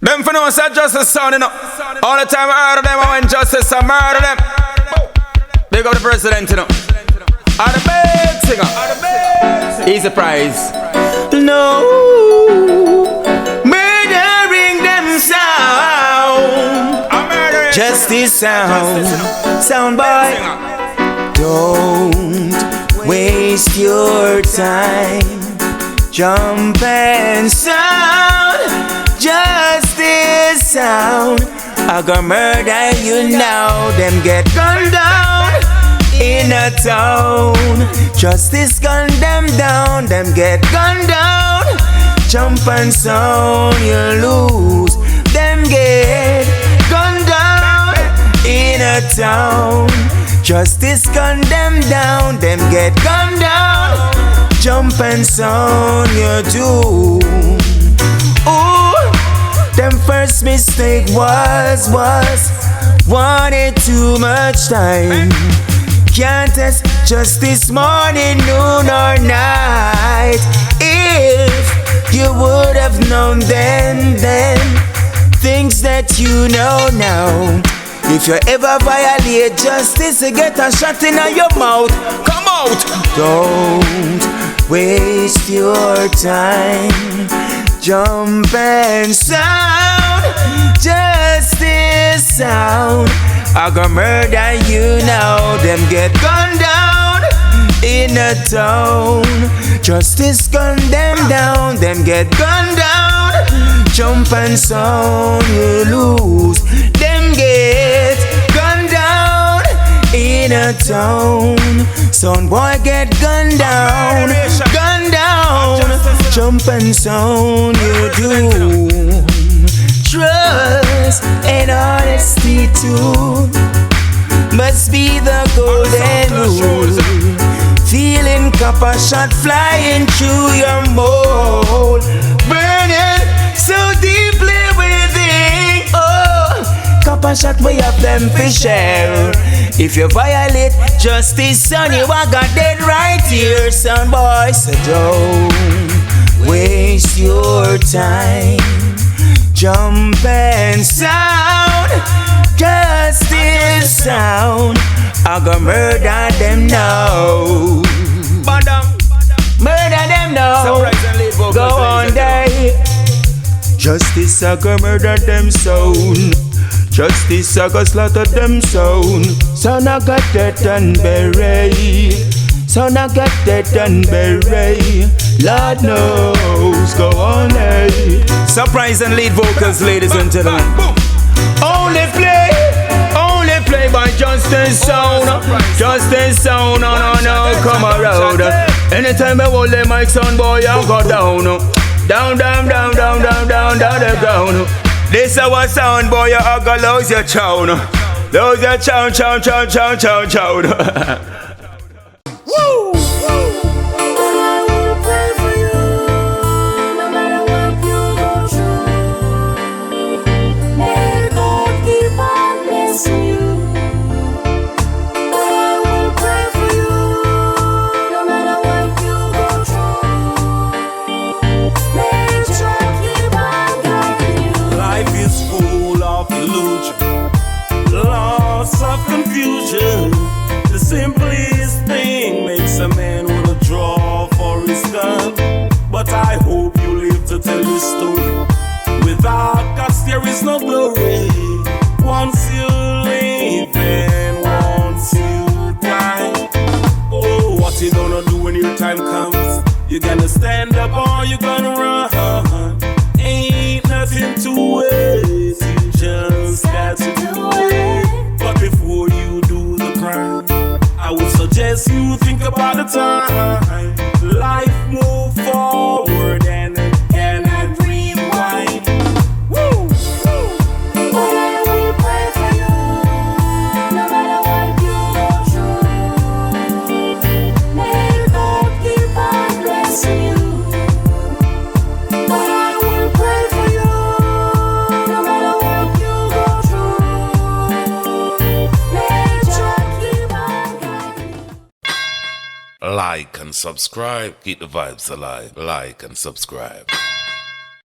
Them for no say justice sound, you know. All the time I heard them, I went justice, I murder them. Big up the president, you know. All the big singer. Easy prize. No, murdering them sound. Justice sound. Sound boy. Don't waste your time. Jump and sound. Justice sound. I gonna murder you now. Them get gunned down in a town. Justice gun them down. Them get gunned down. Jump and sound. You lose. Them get gunned down in a town. Justice gun them down. Them get gunned down. Jump and sound. You do. Ooh, them first mistake was wanted too much time. Can't test justice morning, noon or night. If you would have known then things that you know now. If you ever violate justice, you get a shot in your mouth. Come out! Don't waste your time. Jump and sound, justice sound. I gonna murder you now. Them get gunned down in a town. Justice gun them down. Them get gunned down. Jump and sound, you lose. Them get gunned down in a town. Son boy get gunned down, gunned down. Jump and sound, you do. Trust and honesty too must be the golden rule. Feeling copper shot flying through your mold, burning so deeply within. Oh, copper shot way up them for share. If you violate justice, son, you are got dead right here, son boy. So don't waste your time. Jump and sound, justice sound. I gonna murder them now. Murder them now. Go on day. Justice I gonna murder them sound. Justice I gonna slaughter them sound. Son I got dead and buried. Son I got dead and buried. Lord knows, go on, hey. Surprise and lead vocals, ladies and gentlemen. Only play by Justice Sound. Justice Sound, no, come around. Anytime I hold the mic, sound boy, I go down. Down the ground. This our sound boy, I go lose your chow. Lose your chow. Woo! Of confusion, the simplest thing makes a man wanna draw for his gun. But I hope you live to tell your story. Without guts there is no glory. Once you live and once you die. Oh, what you gonna do when your time comes? You gonna stand up or you gonna run? Ain't nothing to waste, you just got to do it. But before you do the crime, I would suggest you think about the time. Life move forward and it cannot rewind. Woo! But I will pray for you, no matter what you go through. May God keep on blessing you. But I will pray for you, no matter what you go through. Like and subscribe. Keep the vibes alive. Like and subscribe.